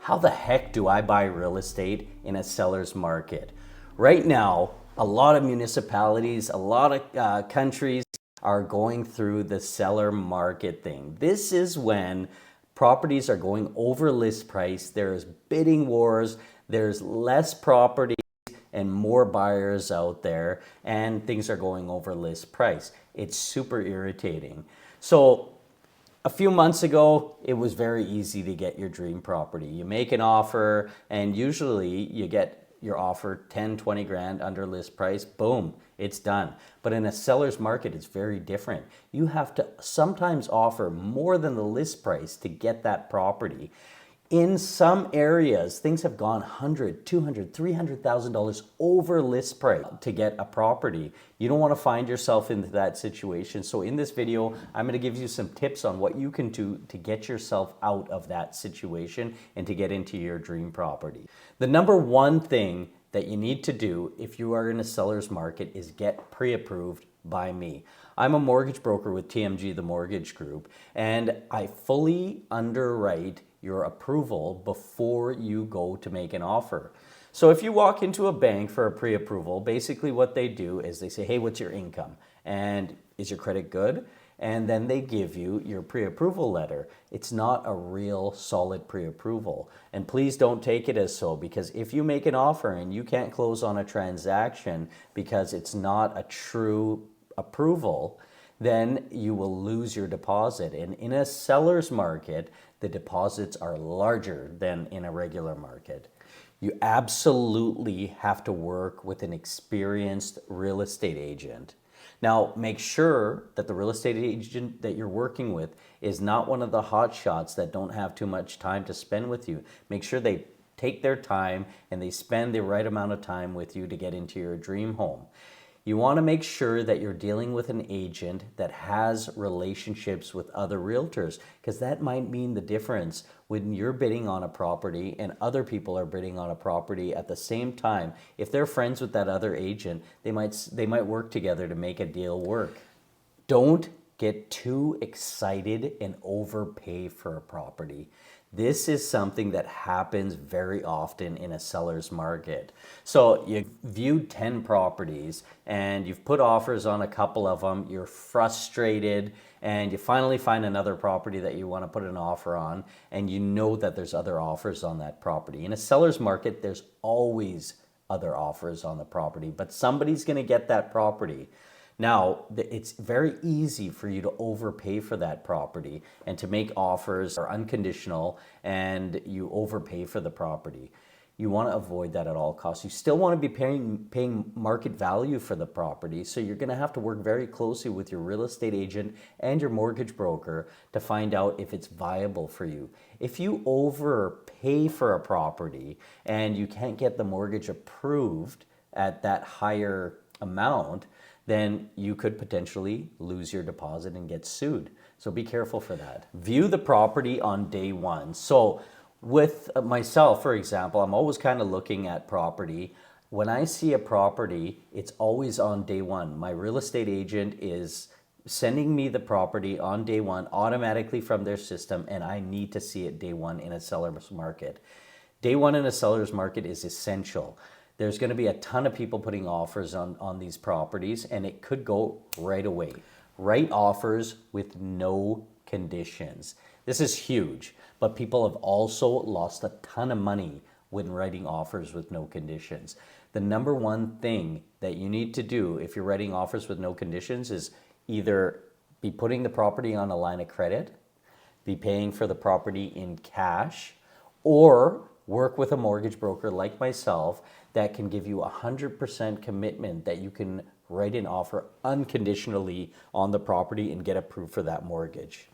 How the heck do I buy real estate in a seller's market? Right now, a lot of municipalities, a lot of countries are going through the seller market thing. This is when properties are going over list price, there's bidding wars, there's less property and more buyers out there, and things are going over list price. It's super irritating. So a few months ago, it was very easy to get your dream property. You make an offer, and usually you get your offer 10, 20 grand under list price, boom, it's done. But in a seller's market, it's very different. You have to sometimes offer more than the list price to get that property. In some areas, things have gone $100,000, $200,000, $300,000 over list price to get a property. You don't want to find yourself into that situation. So in this video, I'm going to give you some tips on what you can do to get yourself out of that situation and to get into your dream property. The number one thing that you need to do if you are in a seller's market is get pre-approved by me. I'm a mortgage broker with TMG, the mortgage group, and I fully underwrite your approval before you go to make an offer. So if you walk into a bank for a pre-approval, basically what they do is they say, hey, what's your income? And is your credit good? And then they give you your pre-approval letter. It's not a real solid pre-approval. And please don't take it as so, because if you make an offer and you can't close on a transaction because it's not a true approval, then you will lose your deposit. And in a seller's market, the deposits are larger than in a regular market. You absolutely have to work with an experienced real estate agent. Now, make sure that the real estate agent that you're working with is not one of the hot shots that don't have too much time to spend with you. Make sure they take their time and they spend the right amount of time with you to get into your dream home. You want to make sure that you're dealing with an agent that has relationships with other realtors, because that might mean the difference when you're bidding on a property and other people are bidding on a property at the same time. If they're friends with that other agent, they might work together to make a deal work. Don't get too excited and overpay for a property. This is something that happens very often in a seller's market. So you viewed 10 properties and you've put offers on a couple of them, you're frustrated, and you finally find another property that you want to put an offer on, and you know that there's other offers on that property. In a seller's market, there's always other offers on the property, but somebody's going to get that property. Now, it's very easy for you to overpay for that property and to make offers or unconditional, and you overpay for the property. You want to avoid that at all costs. You still want to be paying market value for the property, so you're going to have to work very closely with your real estate agent and your mortgage broker to find out if it's viable for you. If you overpay for a property and you can't get the mortgage approved at that higher amount, then you could potentially lose your deposit and get sued. So be careful for that. View the property on day one. So with myself, for example, I'm always kind of looking at property. When I see a property, it's always on day one. My real estate agent is sending me the property on day one automatically from their system, and I need to see it day one in a seller's market. Day one in a seller's market is essential. There's going to be a ton of people putting offers on these properties, and it could go right away. Write offers with no conditions. This is huge, but people have also lost a ton of money when writing offers with no conditions. The number one thing that you need to do if you're writing offers with no conditions is either be putting the property on a line of credit, be paying for the property in cash, or work with a mortgage broker like myself that can give you 100% commitment that you can write an offer unconditionally on the property and get approved for that mortgage.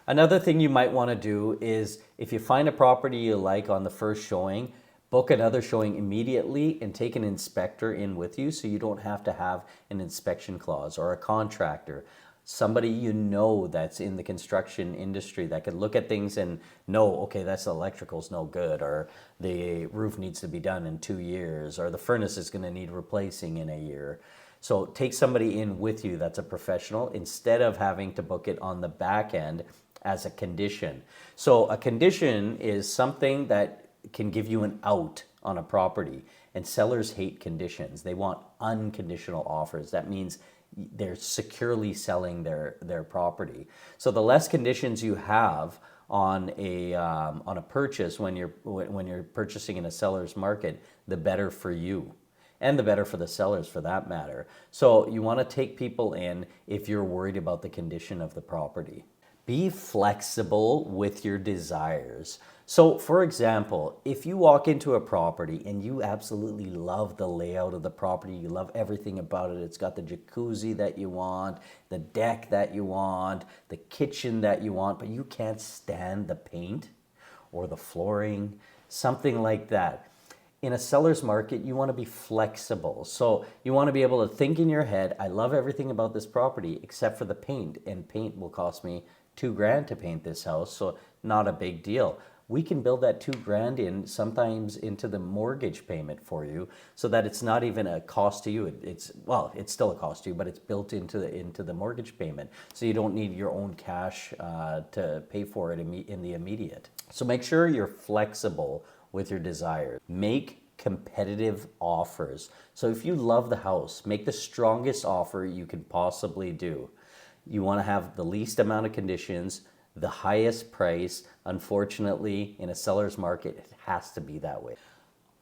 Another thing you might want to do is, if you find a property you like on the first showing, book another showing immediately and take an inspector in with you so you don't have to have an inspection clause, or a contractor. Somebody you know that's in the construction industry that could look at things and know, okay, that's electrical's no good, or the roof needs to be done in 2 years, or the furnace is going to need replacing in a year. So take somebody in with you that's a professional instead of having to book it on the back end as a condition. So a condition is something that can give you an out on a property. And sellers hate conditions. They want unconditional offers. That means they're securely selling their property. So the less conditions you have on a purchase when you're purchasing in a seller's market, the better for you. And the better for the sellers for that matter. So you want to take people in if you're worried about the condition of the property. Be flexible with your desires. So for example, if you walk into a property and you absolutely love the layout of the property, you love everything about it, it's got the jacuzzi that you want, the deck that you want, the kitchen that you want, but you can't stand the paint or the flooring, something like that. In a seller's market, you want to be flexible. So you want to be able to think in your head, I love everything about this property except for the paint, and paint will cost me $2,000 to paint this house, so not a big deal. We can build that $2,000 in sometimes into the mortgage payment for you, so that it's not even a cost to you. It's still a cost to you, but it's built into the mortgage payment, so you don't need your own cash to pay for it in the immediate. So make sure you're flexible with your desires. Make competitive offers. So if you love the house, make the strongest offer you can possibly do. You want to have the least amount of conditions, the highest price. Unfortunately, in a seller's market, it has to be that way.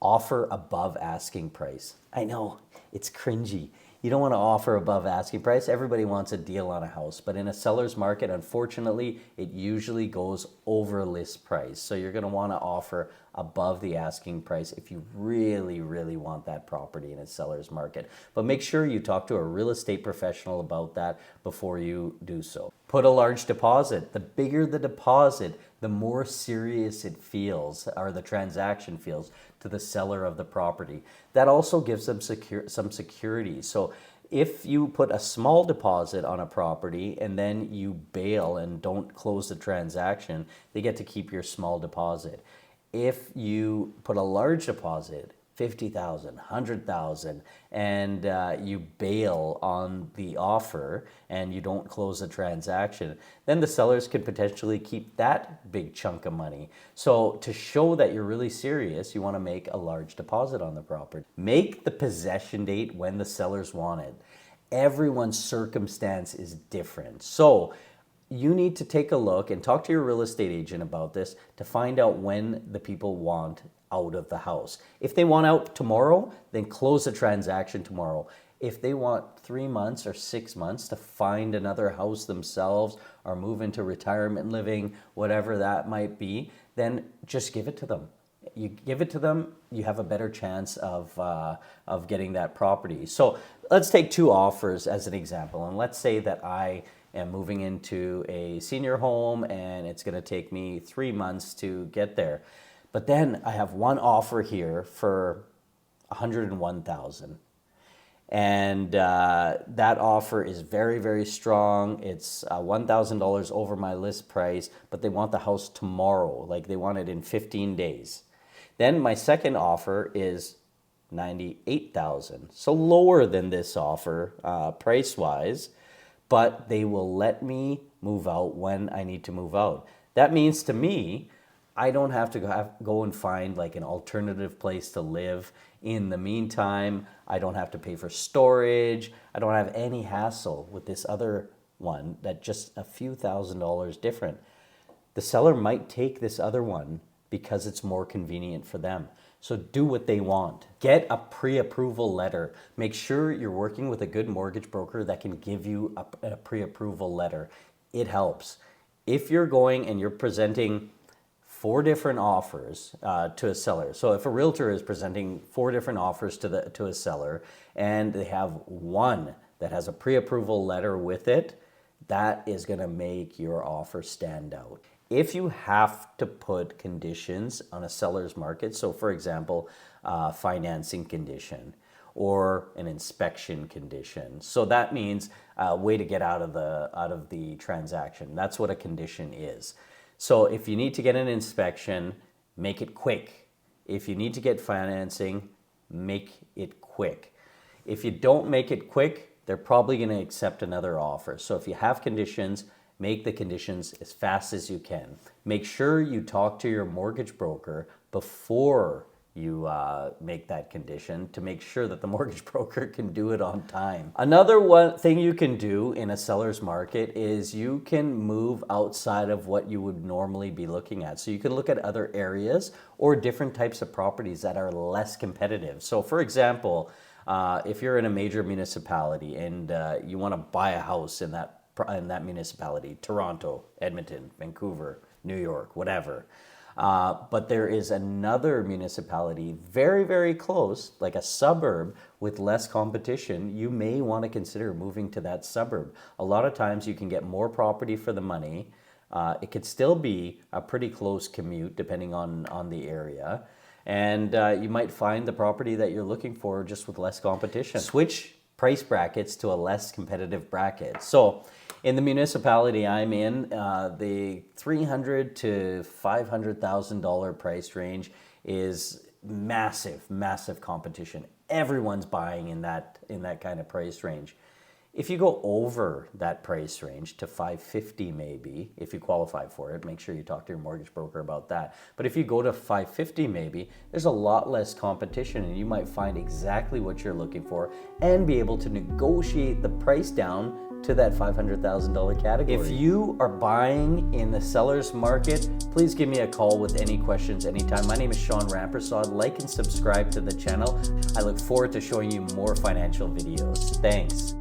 Offer above asking price. I know, it's cringy. You don't want to offer above asking price. Everybody wants a deal on a house, but in a seller's market, unfortunately, it usually goes over list price. So you're going to want to offer above the asking price if you really, really want that property in a seller's market. But make sure you talk to a real estate professional about that before you do so. Put a large deposit. The bigger the deposit, the more serious it feels, or the transaction feels, to the seller of the property. That also gives them some security. So if you put a small deposit on a property and then you bail and don't close the transaction, they get to keep your small deposit. If you put a large deposit, 50,000, 100,000, and you bail on the offer and you don't close the transaction, then the sellers could potentially keep that big chunk of money. So to show that you're really serious, you want to make a large deposit on the property. Make the possession date when the sellers want it. Everyone's circumstance is different. So you need to take a look and talk to your real estate agent about this to find out when the people want out of the house. If they want out tomorrow, then close the transaction tomorrow. If they want 3 months or 6 months to find another house themselves or move into retirement living, whatever that might be, then just give it to them. You give it to them, you have a better chance of getting that property. So let's take 2 offers as an example. And let's say that I am moving into a senior home and it's going to take me 3 months to get there. But then I have one offer here for $101,000. And that offer is very, very strong. It's $1,000 over my list price, but they want the house tomorrow. Like they want it in 15 days. Then my second offer is $98,000. So lower than this offer price-wise, but they will let me move out when I need to move out. That means to me, I don't have to go and find like an alternative place to live. In the meantime, I don't have to pay for storage. I don't have any hassle with this other one that just a few $1,000s different. The seller might take this other one because it's more convenient for them. So do what they want. Get a pre-approval letter. Make sure you're working with a good mortgage broker that can give you a pre-approval letter. It helps. If you're going and you're presenting 4 different offers to a seller. So if a realtor is presenting 4 different offers to a seller and they have one that has a pre-approval letter with it, that is going to make your offer stand out. If you have to put conditions on a seller's market, so for example, financing condition or an inspection condition. So that means a way to get out of the transaction. That's what a condition is. So if you need to get an inspection, make it quick. If you need to get financing, make it quick. If you don't make it quick, they're probably going to accept another offer. So if you have conditions, make the conditions as fast as you can. Make sure you talk to your mortgage broker before you make that condition to make sure that the mortgage broker can do it on time. Another one thing you can do in a seller's market is you can move outside of what you would normally be looking at. So you can look at other areas or different types of properties that are less competitive. So for example, if you're in a major municipality and you want to buy a house in that municipality, Toronto, Edmonton, Vancouver, New York, whatever. But there is another municipality very, very close, like a suburb with less competition. You may want to consider moving to that suburb. A lot of times you can get more property for the money. It could still be a pretty close commute depending on the area. And you might find the property that you're looking for just with less competition. Switch price brackets to a less competitive bracket. So in the municipality I'm in, the $300,000 to $500,000 price range is massive, massive competition. Everyone's buying in that kind of price range. If you go over that price range to $550,000 maybe, if you qualify for it, make sure you talk to your mortgage broker about that. But if you go to $550,000 maybe, there's a lot less competition and you might find exactly what you're looking for and be able to negotiate the price down to that $500,000 category. If you are buying in the seller's market, please give me a call with any questions anytime. My name is Sean Rampersad. Like and subscribe to the channel. I look forward to showing you more financial videos. Thanks.